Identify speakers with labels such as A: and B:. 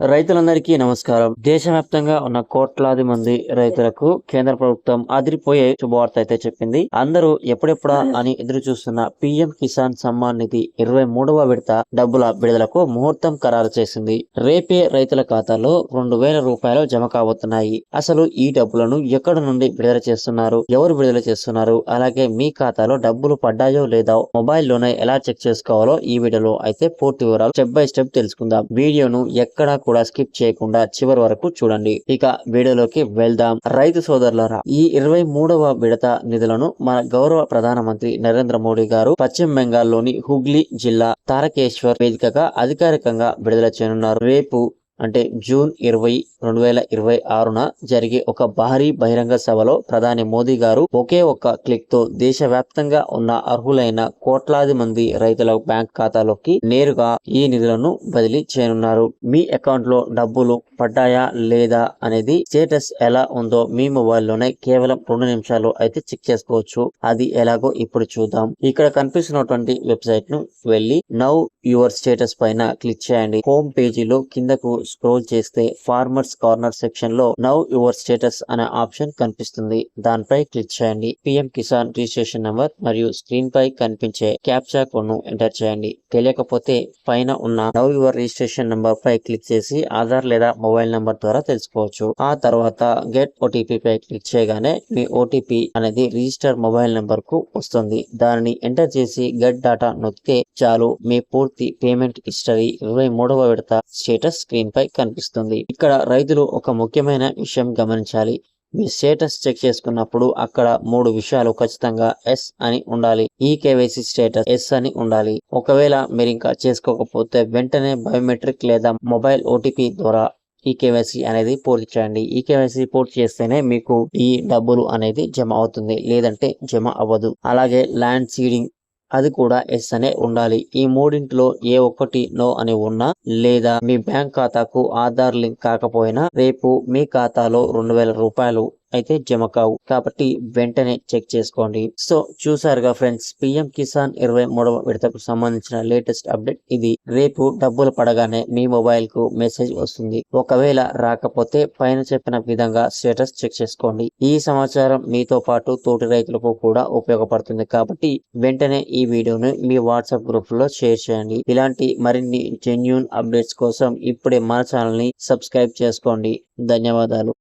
A: రైతులందరికీ నమస్కారం. దేశవ్యాప్తంగా ఉన్న కోట్లాది మంది రైతులకు కేంద్ర ప్రభుత్వం అదిరిపోయే శుభవార్త అయితే చెప్పింది. అందరూ ఎప్పుడెప్పుడా అని ఎదురు చూస్తున్న పీఎం కిసాన్ సమ్మాన్ నిధి 23వ విడత డబ్బుల విడుదలకు ముహూర్తం ఖరారు చేసింది. రేపే రైతుల ఖాతాలో 2,000 రూపాయలు జమ కాబోతున్నాయి. అసలు ఈ డబ్బులను ఎక్కడి నుండి విడుదల చేస్తున్నారు, ఎవరు విడుదల చేస్తున్నారు, అలాగే మీ ఖాతాలో డబ్బులు పడ్డాయో లేదా మొబైల్లోనే ఎలా చెక్ చేసుకోవాలో ఈ వీడియోలో అయితే పూర్తి వివరాలు స్టెప్ బై స్టెప్ తెలుసుకుందాం. వీడియోను ఎక్కడా కూడా స్కిప్ చేయకుండా చివరి వరకు చూడండి. ఇక వీడియోలోకి వెళ్దాం. రైతు సోదరులారా, ఈ 23వ విడత నిధులను మన గౌరవ ప్రధానమంత్రి నరేంద్ర మోడీ గారు పశ్చిమ బెంగాల్లోని హుగ్లీ జిల్లా తారకేశ్వర్ వేదికగా అధికారికంగా విడుదల చేయనున్నారు. రేపు అంటే జూన్ 20, 2026న జరిగే ఒక భారీ బహిరంగ సభలో ప్రధాని మోదీ గారు ఒకే ఒక్క క్లిక్ తో దేశవ్యాప్తంగా ఉన్న అర్హులైన కోట్లాది మంది రైతుల బ్యాంక్ ఖాతాలోకి నేరుగా ఈ నిధులను బదిలీ చేయనున్నారు. మీ అకౌంట్ లో డబ్బులు పడ్డాయా లేదా అనేది స్టేటస్ ఎలా ఉందో మీ మొబైల్లోనే కేవలం 2 నిమిషాల్లో అయితే చెక్ చేసుకోవచ్చు. అది ఎలాగో ఇప్పుడు చూద్దాం. ఇక్కడ కనిపిస్తున్నటువంటి వెబ్సైట్ ను వెళ్లి నౌ యువర్ స్టేటస్ పైన క్లిక్ చేయండి. హోమ్ పేజీలో కిందకు స్క్రోల్ చేస్తే ఫార్మర్స్ కార్నర్ సెక్షన్ లో నౌ యువర్ స్టేటస్ అనే ఆప్షన్ కనిపిస్తుంది. దానిపై క్లిక్ చేయండి. పిఎం కిసాన్ రిజిస్ట్రేషన్ నంబర్ మరియు స్క్రీన్ పై కనిపించే క్యాప్చా కోడ్ ను ఎంటర్ చేయండి. తెలియకపోతే పైన ఉన్న నౌ యువర్ రిజిస్ట్రేషన్ నంబర్ పై క్లిక్ చేసి ఆధార్ లేదా మొబైల్ నంబర్ ద్వారా తెలుసుకోవచ్చు. ఆ తర్వాత గెట్ ఓటీపీ పై క్లిక్ చేయగానే మీ ఓటీపీ అనేది రిజిస్టర్ మొబైల్ నంబర్ కు వస్తుంది. దానిని ఎంటర్ చేసి గెట్ డాటా నొక్కితే చాలు మీ పూర్తి పేమెంట్ హిస్టరీ 23వ విడత స్టేటస్ స్క్రీన్ పై కనిపిస్తుంది. ఇక్కడ రైతులు ఒక ముఖ్యమైన విషయం గమనించాలి. మీ స్టేటస్ చెక్ చేసుకున్నప్పుడు అక్కడ 3 విషయాలు ఖచ్చితంగా ఎస్ అని ఉండాలి. ఈ కేవైసీ స్టేటస్ ఎస్ అని ఉండాలి. ఒకవేళ మీరు ఇంకా చేసుకోకపోతే వెంటనే బయోమెట్రిక్ లేదా మొబైల్ ఓటీపీ ద్వారా ఈ కేవైసీ అనేది పూర్తి చేయండి. ఈ కేవైసీ పూర్తి చేస్తేనే మీకు ఈ డబ్బులు అనేది జమ అవుతుంది, లేదంటే జమ అవ్వదు. అలాగే ల్యాండ్ సీడింగ్ అది కూడా ఎస్ అనే ఉండాలి. ఈ మూడింటిలో ఏ ఒక్కటి నో అని ఉన్నా లేదా మీ బ్యాంక్ ఖాతాకు ఆధార్ లింక్ కాకపోయినా రేపు మీ ఖాతాలో 2,000 రూపాయలు అయితే జమ కావు. కాబట్టి వెంటనే చెక్ చేసుకోండి. సో చూసారుగా ఫ్రెండ్స్, పిఎం కిసాన్ 23వ విడతకు సంబంధించిన లేటెస్ట్ అప్డేట్ ఇది. రేపు డబ్బులు పడగానే మీ మొబైల్ కు మెసేజ్ వస్తుంది. ఒకవేళ రాకపోతే పైన చెప్పిన విధంగా స్టేటస్ చెక్ చేసుకోండి. ఈ సమాచారం మీతో పాటు తోటి రైతులకు కూడా ఉపయోగపడుతుంది. కాబట్టి వెంటనే ఈ వీడియోను మీ వాట్సాప్ గ్రూప్ లో షేర్ చేయండి. ఇలాంటి మరిన్ని జెన్యూన్ అప్డేట్స్ కోసం ఇప్పుడే మన ఛానల్ ని సబ్స్క్రైబ్ చేసుకోండి. ధన్యవాదాలు.